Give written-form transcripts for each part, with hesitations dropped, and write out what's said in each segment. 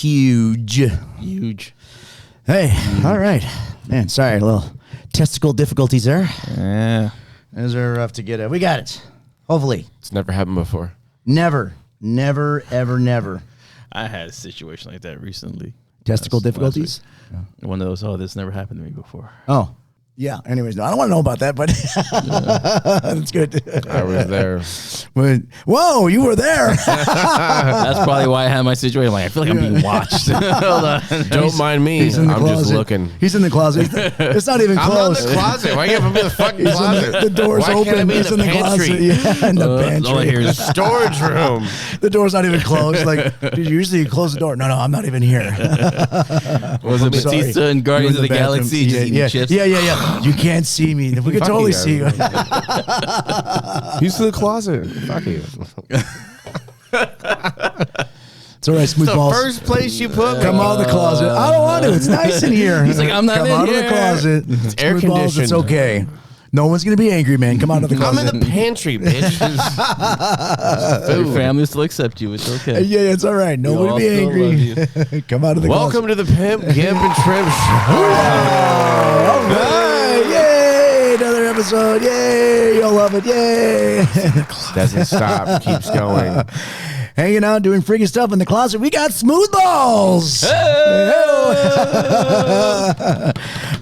huge. Hey, all right. Man, sorry, a little testicle difficulties there. Yeah. Those are rough to get at. We got it. Hopefully. It's never happened before. Never, ever, never. I had a situation like that recently. Testicle difficulties? One of those, this never happened to me before. Oh. Yeah, anyways, no, I don't want to know about that, but that's good. I was there. Whoa, you were there. That's probably why I had my situation. Like, I feel like I'm being watched. Hold on. Don't mind me. I'm just looking. He's in the closet. It's not even closed. I'm in the closet. Why you have to be in the fucking closet? The door's Why open. Can't I be He's in the closet. pantry? Yeah, in the pantry. All I hear is storage room. The door's not even closed. Like, dude, usually you close the door. No, I'm not even here. Was it Batista and Guardians of the Galaxy? Just eating chips? Yeah. You can't see me. We could totally see you. He's to the closet. Fuck you. It's all right, smooth the balls. First place you put Come out of the closet. I don't want to. It's nice in here. He's like, I'm not Come in out here. of the closet. It's air Smooth balls, conditioned. it's okay. No one's gonna be angry, man. Come out of the I'm closet. in the pantry, bitch. Your family will still accept you. It's okay. Yeah, it's all right. Nobody all be still angry. Come out of the Welcome closet. to the Pimp, Gimp, and Trim Show. All right. Yay. Another episode. Yay. You'll love it. Yay. Doesn't stop. Keeps going. Hanging out, doing freaky stuff in the closet. We got Smooth Balls.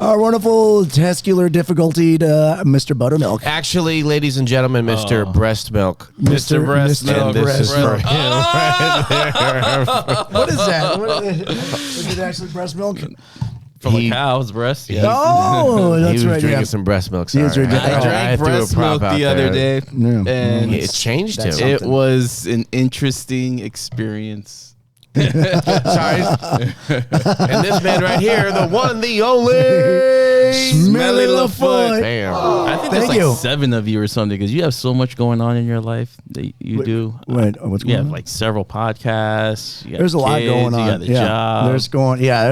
Our wonderful testicular difficulty to Mr. Buttermilk. Actually, ladies and gentlemen, Mr. Breast Milk. Mr. Breast Milk. And this is for him right there. What is that? Is it actually breast milk? From a cow's breast. Yeah. Oh, He that's was right. drinking Yeah. some breast milk. He was Sorry. drinking- I drank threw a breast prop milk out the other there. day, Yeah. and It changed That's him. it was an interesting experience. Sorry. And this man right here, the one, the only Smelly LaFoot. Bam. I think Thank there's you. like 7 of you or something because you have so much going on in your life that you do. Wait, what's You going have on? like several podcasts. You got There's a lot kids, going on. You got the yeah. job. There's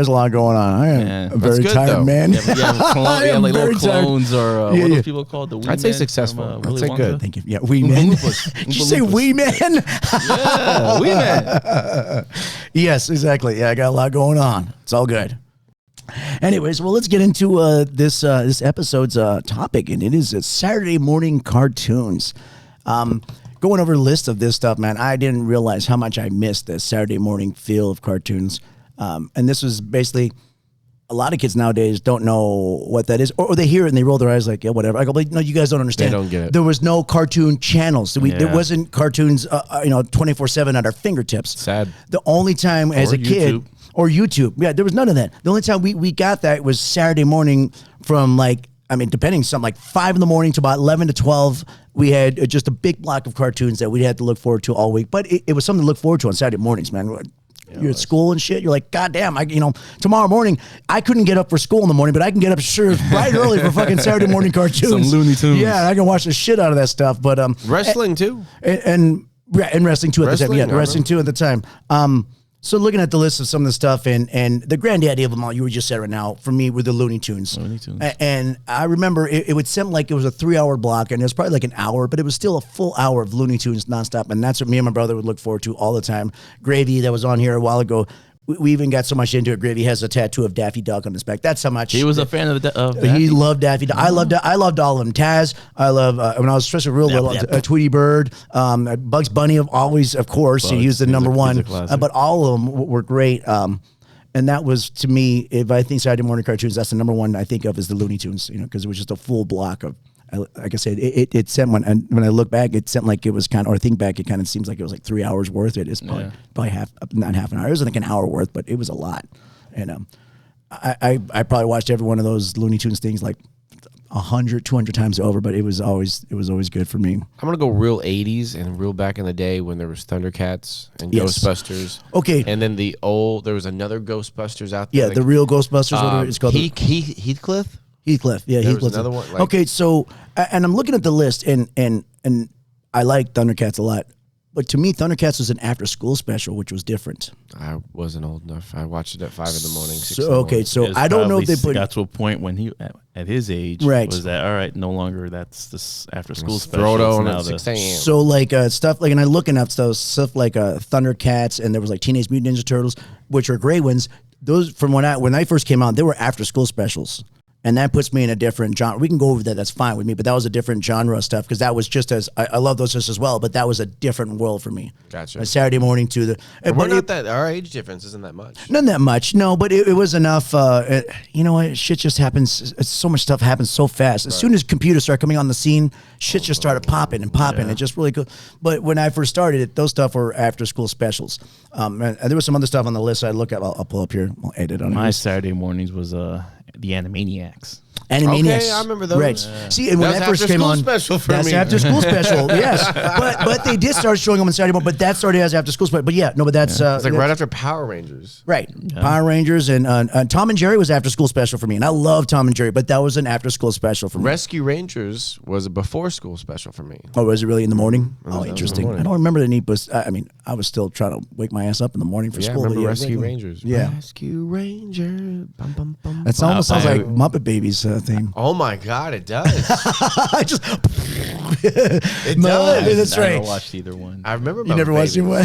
a lot going on. I am Yeah. a That's very good, tired though. man. You have like very little clones or what are those people called? The Wee I'd say Men successful. from, I'd Willy say Wonka? good. Thank you. Yeah, wee man. Loompas. Did you say Loompas. wee man? Yeah, Wee Men. Yes, exactly. Yeah, I got a lot going on. It's all good. Anyways, well, let's get into this episode's topic, and it is Saturday morning cartoons. Going over a list of this stuff, man, I didn't realize how much I missed the Saturday morning feel of cartoons. And this was basically, a lot of kids nowadays don't know what that is, or they hear it and they roll their eyes like, yeah, whatever. I go, but no, you guys don't understand. They don't get it. There was no cartoon channels. There wasn't cartoons, 24/7 at our fingertips. Sad. The only time as Or a kid, YouTube. or YouTube, yeah, there was none of that. The only time we got that was Saturday morning from depending, something like 5 in the morning to about 11 to 12. We had just a big block of cartoons that we had to look forward to all week. But it was something to look forward to on Saturday mornings, man. You're at school and shit. You're like, God damn, tomorrow morning, I couldn't get up for school in the morning, but I can get up bright early for fucking Saturday morning cartoons. Some Looney Tunes. Yeah, I can watch the shit out of that stuff. But Wrestling, too. and wrestling too at the time. Yeah, Wrestling, I wrestling too at the time. So looking at the list of some of the stuff and the granddaddy of them all, you were just said right now, for me were the Looney Tunes. And I remember it would seem like it was a 3-hour block, and it was probably like an hour, but it was still a full hour of Looney Tunes nonstop. And that's what me and my brother would look forward to all the time. Gravy, that was on here a while ago. We even got so much into it. Gravy has a tattoo of Daffy Duck on his back. That's how much He was a fan of the. he loved Daffy Duck. I loved all of them. Taz, I love when I was especially real little. Tweety Bird, Bugs Bunny, of course. He used the number one, but all of them were great. And that was, to me, if I think Saturday morning cartoons, that's the number one I think of is the Looney Tunes. Because it was just a full block of. Like I said, it sent one, and when I look back, it sent like it was kind of, or think back, it kind of seems like it was like 3 hours worth. It is probably not half an hour. It was like an hour worth, but it was a lot. And I probably watched every one of those Looney Tunes things like 100, 200 times over, but it was always good for me. I'm going to go real 80s and real back in the day when there was Thundercats and Ghostbusters. Okay. And then there was another Ghostbusters out there. Yeah, the real Ghostbusters, whatever it's called. Heathcliff? Heathcliff, yeah, There Heathcliff. was another one. Okay, so and I'm looking at the list, and I like Thundercats a lot. But to me, Thundercats was an after-school special, which was different. I wasn't old enough. I watched it at 5 in the morning. 6 So in the morning. okay, so I don't know if they put got to a point when he at his age was that all right? No longer that's this after-school special. Throw it It's on now at 6 a.m. So like stuff like, and I looking up stuff like Thundercats, and there was like Teenage Mutant Ninja Turtles, which are great ones. Those from when I first came out, they were after-school specials. And that puts me in a different genre. We can go over that. That's fine with me. But that was a different genre of stuff because that was just as I love those just as well. But that was a different world for me. Gotcha. A Saturday morning to the. We're not that. Our age difference isn't that much. Not that much, no. But it was enough. You know what? Shit just happens. So much stuff happens so fast. As soon as computers start coming on the scene, shit just started popping and popping. Yeah. It just really cool. But when I first started, those stuff were after school specials. And there was some other stuff on the list I'd look at. I'll pull up here. I'll edit on it. My Saturday mornings was the Animaniacs. Animaniacs. Okay, I remember those. Right. See, and when that first came on, that's after school special. Yes, but they did start showing them on Saturday morning. But that started as after school special. But yeah, no, but that's it's like right after Power Rangers. Right, Power Rangers and Tom and Jerry was after school special for me, and I love Tom and Jerry, but that was an after school special for me. Rescue Rangers was a before school special for me. Oh, was it really in the morning? Oh, interesting. I don't remember the neat, but I mean, I was still trying to wake my ass up in the morning for school. I remember Rescue Rangers. Yeah, Rescue Ranger. Bum, bum, bum, that almost sounds like Muppet Babies theme. Oh my God, it does. I just it does. That's right. I never watched either one. I remember. You never watched one.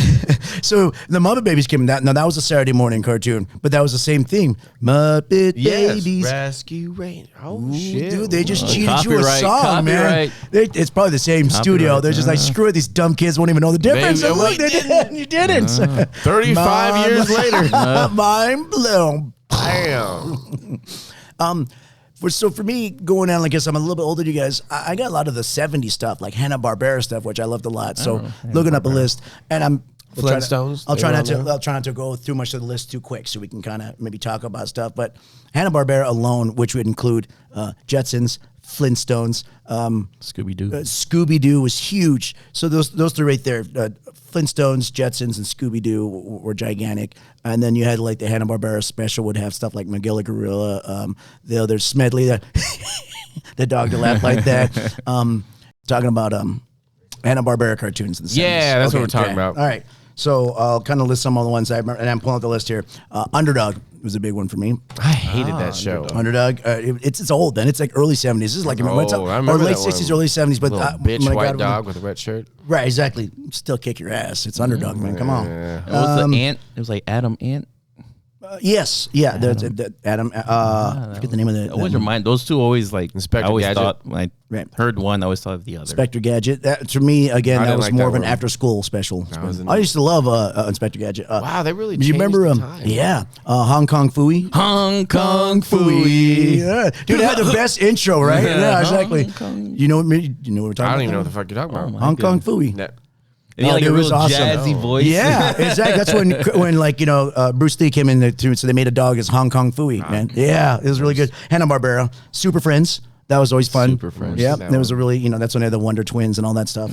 So the Muppet Babies came out. Now that was a Saturday morning cartoon, but that was the same theme. Muppet Babies. Rescue Ranger. Oh Ooh, shit, dude! They just cheated you a song, man. It's probably the same studio. They're just like, screw it. These dumb kids won't even know the difference. Maybe, look, they didn't. You didn't. 35 years later. Mind blown. Damn. So for me, going on, I guess I'm a little bit older than you guys. I got a lot of the '70s stuff, like Hanna-Barbera stuff, which I loved a lot. So looking up a list, and Flintstones. I'll try not to go through much of the list too quick, so we can kind of maybe talk about stuff. But Hanna-Barbera alone, which would include Jetsons, Flintstones, Scooby-Doo. Scooby-Doo was huge. So those three right there, Flintstones, Jetsons, and Scooby-Doo were gigantic. And then you had like the Hanna-Barbera special would have stuff like McGilla Gorilla, the other Smedley, the dog that laughed like that. Talking about Hanna-Barbera cartoons in the 70s. Yeah, that's what we're talking about. All right. So I'll kind of list some of the ones I remember, and I'm pulling up the list here. Underdog was a big one for me. I hated that show. Underdog. It's old then. It's like early 70s. This is like I remember or late that 60s, one. early 70s. But bitch white dog with a red shirt. Right, exactly. Still kick your ass. It's Underdog, man. Come on. What was the ant? It was like Adam Ant. Yes, yeah, Adam. I forget the name of the. Always remind those two always like Inspector I always Gadget. thought when I heard one, I always thought of the other. Inspector Gadget. That, to me, again, that was like more that of an one. after-school special. I used to love Inspector Gadget. Wow, they really. You remember him? Yeah, Hong Kong Phooey. Hong Kong Phooey. Yeah. Dude, it had the best intro, right? Yeah, exactly. You know what we're talking about? I don't even know what the fuck you're talking about. Hong Kong Phooey. And he had like it a real was awesome. jazzy voice. Yeah, exactly. That's when like Bruce Lee came in there too, so they made a dog as Hong Kong Phooey, man. Yeah, it was really good. Hanna-Barbera, Super Friends. That was always fun. Super Friends. Yeah, there was a really, that's when they had the Wonder Twins and all that stuff.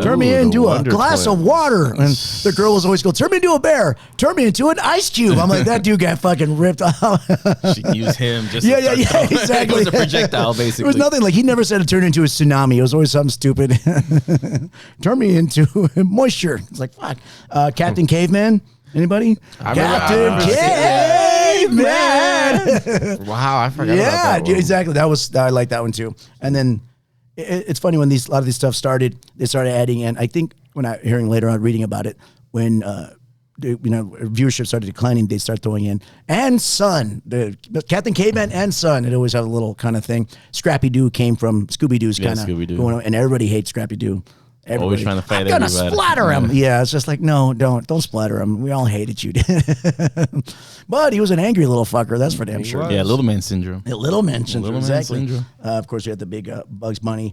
Turn me into a glass of water. And the girl was always go, turn me into a bear. Turn me into an ice cube. I'm like, that dude got fucking ripped off. She can use him just yeah, exactly. It was a projectile, basically. It was nothing like, he never said to turn into a tsunami. It was always something stupid. Turn me into moisture. It's like, fuck. Captain Caveman. Anybody? Captain Caveman. Wow, I forgot about that one. Exactly. I like that one too. And then it's funny when a lot of these stuff started, they started adding in. I think when I hearing later on reading about it, when viewership started declining, they start throwing in and Son, the Captain Caveman and Son. It always have a little kind of thing. Scrappy Doo came from Scooby Doo's kind of going on, and everybody hates Scrappy Doo. Always trying to fight I'm gonna everybody. splatter him. Yeah, it's just like, no, don't splatter him. We all hated you. But he was an angry little fucker. That's for damn sure. Yeah, Little Man Syndrome. Little Man Syndrome, Little Man exactly. Syndrome. Of course, you had the big Bugs Bunny.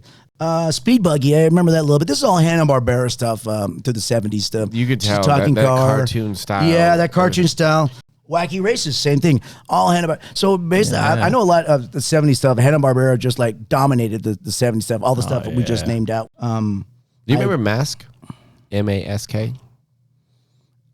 Speed Buggy, I remember that a little bit. This is all Hanna-Barbera stuff to the 70s stuff. You could tell Talking that car. cartoon style. Yeah, that cartoon style. Wacky Races, same thing. All Hanna-Barbera. So basically, I know a lot of the 70s stuff. Hanna-Barbera just like dominated the 70s stuff. All the stuff that we just named out. Do you remember Mask? MASK?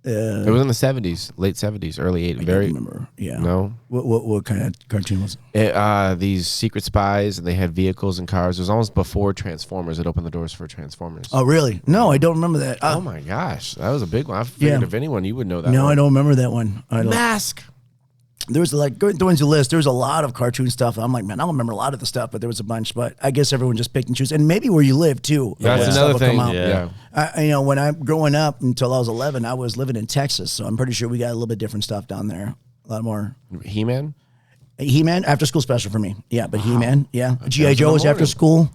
It was in the 70s, late 70s, early 80s. I don't remember. Yeah. No. What kind of cartoon was it? These secret spies, and they had vehicles and cars. It was almost before Transformers. It opened the doors for Transformers. Oh, really? No, I don't remember that. Oh my gosh, that was a big one. I figured if anyone, you would know that. No, one. I don't remember that one. Mask. There was going through the list. There was a lot of cartoon stuff. I'm like, man, I don't remember a lot of the stuff, but there was a bunch. But I guess everyone just picked and choose, and maybe where you live too. That's another thing. Yeah. When I'm growing up until I was 11, I was living in Texas, so I'm pretty sure we got a little bit different stuff down there. A lot more. He-Man. He-Man after school special for me. Yeah, but He-Man. Yeah, G.I. Joe was after school.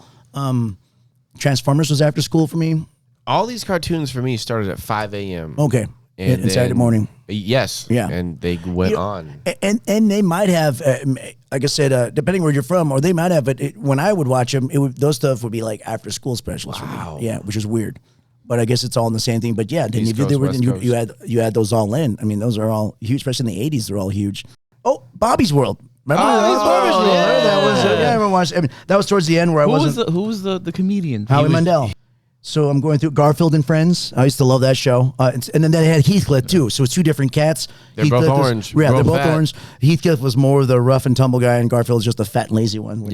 Transformers was after school for me. All these cartoons for me started at 5 a.m. Okay. And Saturday morning. Yes. Yeah. And they went on. And they might have, like I said, depending where you're from, or they might have, but when I would watch them, those stuff would be like after school specials. Wow. Yeah, which is weird. But I guess it's all in the same thing. But yeah, then you had those all in. I mean, those are all huge, especially in the 80s. They're all huge. Oh, Bobby's World. Remember Bobby's World? Yeah. I remember watching. I mean, that was towards the end where I wasn't. Who was the comedian? Howie Mandel. So I'm going through Garfield and Friends. I used to love that show. And then they had Heathcliff, too. So it's two different cats. They're both orange. Yeah, they're both orange. Heathcliff was more of the rough and tumble guy, and Garfield was just the fat and lazy one. But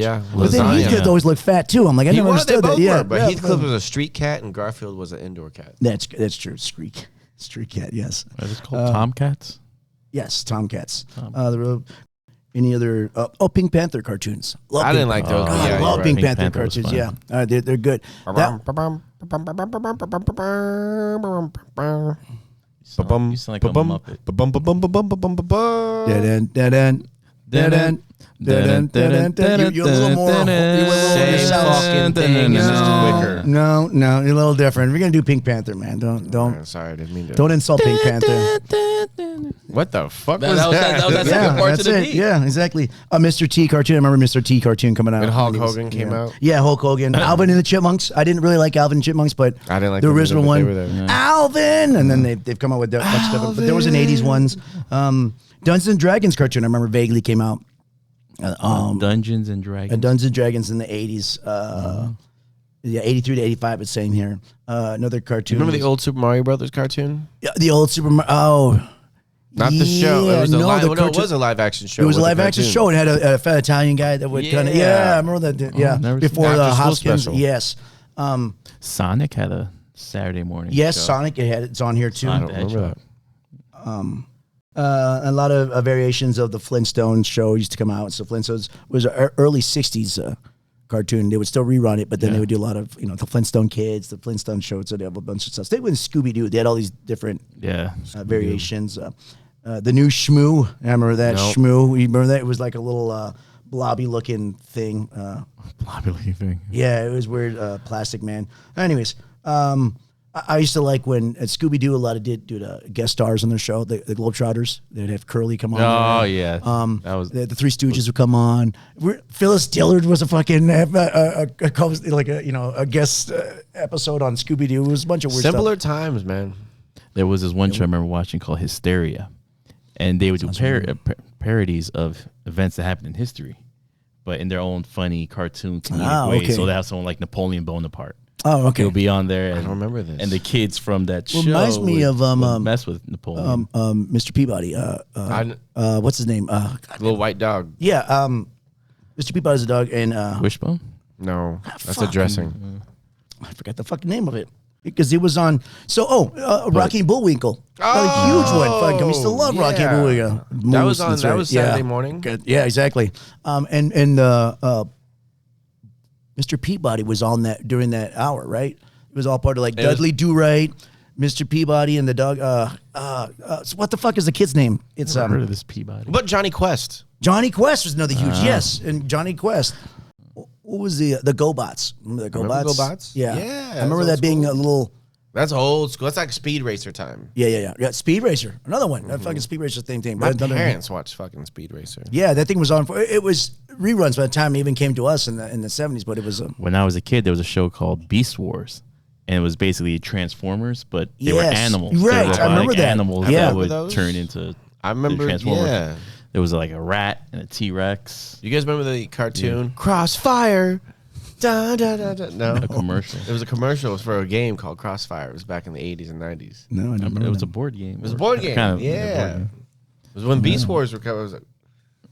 then Heathcliff always looked fat, too. I'm like, I never understood that. Yeah, but Heathcliff was a street cat, and Garfield was an indoor cat. That's true. Street cat, yes. Is it called Tomcats? Yes, Tomcats. Any other? Pink Panther cartoons. I didn't like those. I love Pink Panther cartoons. Yeah, they're good. You sound like a Muppet. You're a little more. Same fucking thing. It's just quicker. No, you're a little different. We're gonna do Pink Panther, man. Don't. Sorry, I didn't mean to. Don't insult Pink Panther. What the fuck was that? That was that second part to the beat. Yeah, exactly. A Mr. T cartoon. I remember Mr. T cartoon coming out. And Hulk Hogan came out. Yeah, Hulk Hogan. Alvin and the Chipmunks. I didn't really like Alvin and Chipmunks, but I didn't like the original one. Yeah. Alvin, and then they've come out with much stuff. But there was an '80s ones. Dungeons and Dragons cartoon. I remember vaguely came out. Dungeons and Dragons. Dungeons and Dragons in the '80s. Yeah, 83 to 85. It's saying here. Another cartoon. Remember the old Super Mario Brothers cartoon? Yeah, the old Super Mario. Oh. Not the show. It was it was a live action show. It was a live action show. It had a fat Italian guy that would kind of. Yeah, I remember that. Yeah, before the Hoskins. Yes. Sonic had a Saturday morning. Yes, show. Sonic. It's on here too. I don't remember that. A lot of variations of the Flintstones show used to come out. So Flintstones was an early '60s cartoon. They would still rerun it, but then they would do a lot of the Flintstone Kids, the Flintstone show. So they have a bunch of stuff. They went Scooby Doo. They had all these different variations. The new Shmoo. I remember that Shmoo. You remember that? It was like a little blobby looking thing. Blobby looking thing. Yeah, it was weird. Plastic Man. Anyways. I used to like when at Scooby Doo, a lot of did the guest stars on their show, the Globetrotters. They'd have Curly come on. Oh yeah, that was the Three Stooges would come on. Phyllis Dillard was a fucking a guest episode on Scooby Doo. It was a bunch of weird Simpler stuff. times, man. There was this one show I remember watching called Hysteria, and they would do parodies of events that happened in history, but in their own funny cartoon comedic way. So they have someone like Napoleon Bonaparte. Oh, okay. He'll be on there. And, I don't remember this. And the kids from that show reminds me of mess with Napoleon. Mr. Peabody. What's his name? Little white dog. Yeah. Mr. Peabody's a dog, and Wishbone. No, that's a dressing. I forgot the fucking name of it because it was on. Rocky and Bullwinkle. A huge one. Fuck, I used to love Rocky and Bullwinkle. That was on. That was Saturday morning. Good. Yeah, exactly. Mr. Peabody was on that during that hour, right? It was all part of Dudley Do-Right, Mr. Peabody, and the dog. So what the fuck is the kid's name? It's I've heard of this Peabody. But Johnny Quest. Johnny Quest was another huge. Yes, and Johnny Quest. What was the GoBots? Remember the GoBots? Remember GoBots? Yeah. I remember that being a little. That's old school. That's like Speed Racer time. Yeah. Speed Racer, another one. That fucking Speed Racer same thing. My parents watched fucking Speed Racer. Yeah, that thing was on. It was reruns by the time it even came to us in the 70s. But it was when I was a kid, there was a show called Beast Wars, and it was basically Transformers, but they were animals. Right, they were I remember that. Animals that would turn into. I remember. Transformers. Yeah. There was like a rat and a T-Rex. You guys remember the cartoon Crossfire? Da, da, da, da. No, A commercial. It was a commercial. It was for a game called Crossfire. It was back in the 80s and 90s. No, I never It was a board game. It was a board game. Kind of, Yeah. board game. It was when Beast Wars were coming.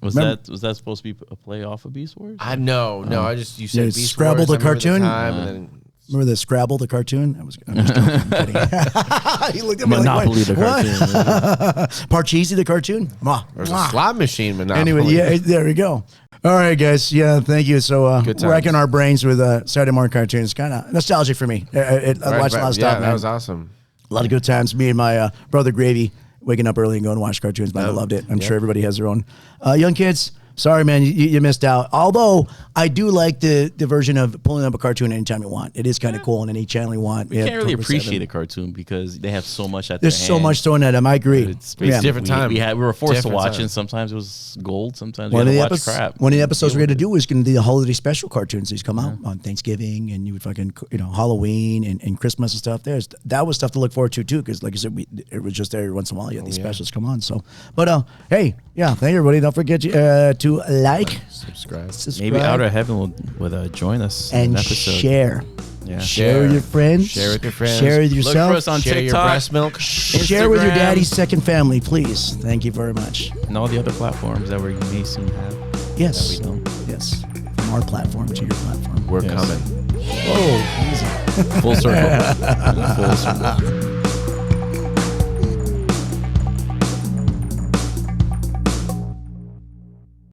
Was that supposed to be a play off of Beast Wars? I know. No, I just you said Yeah, Beast Scrabble Wars. the cartoon? And then Remember the Scrabble, the cartoon? I'm just joking. He looked at me Monopoly like, the cartoon. Parcheesi the cartoon? there was a slot machine Monopoly. Anyway, yeah, there we go. All right, guys. Yeah, thank you. So racking our brains with Saturday morning cartoons. Kind of nostalgic for me. I watched a lot of stuff, man. That was awesome. A lot of good times. Me and my brother Gravy waking up early and going to watch cartoons. Man, I loved it. I'm sure everybody has their own. Young kids, sorry, man, you missed out. Although I do like the version of pulling up a cartoon anytime you want. It is kind of cool on any channel you want. You can't really appreciate a cartoon because they have so much at There's their so hand. much thrown at them. I agree. It's different time. We were forced Different to watch time. it. Sometimes it was gold. Sometimes we had to watch crap. One of the episodes we're going to do is going to be the holiday special cartoons. These come out on Thanksgiving and you would fucking, Halloween and Christmas and stuff. That was stuff to look forward to too. Because like I said, it was just every once in a while you had these specials come on. So, but hey, thank you everybody. Don't forget to like, Subscribe. Maybe Outer Heaven would join us and in an episode. share. Yeah. Share with your friends. Share with your friends. Share with yourself. Look for us on Share TikTok. your breast milk. Share with your Instagram. daddy's second family, please. Thank you very much. And all the other platforms that we may soon have. Yes. That we don't. Yes. From our platform to your platform. We're Yes. coming. Oh, easy. Full circle. Full circle.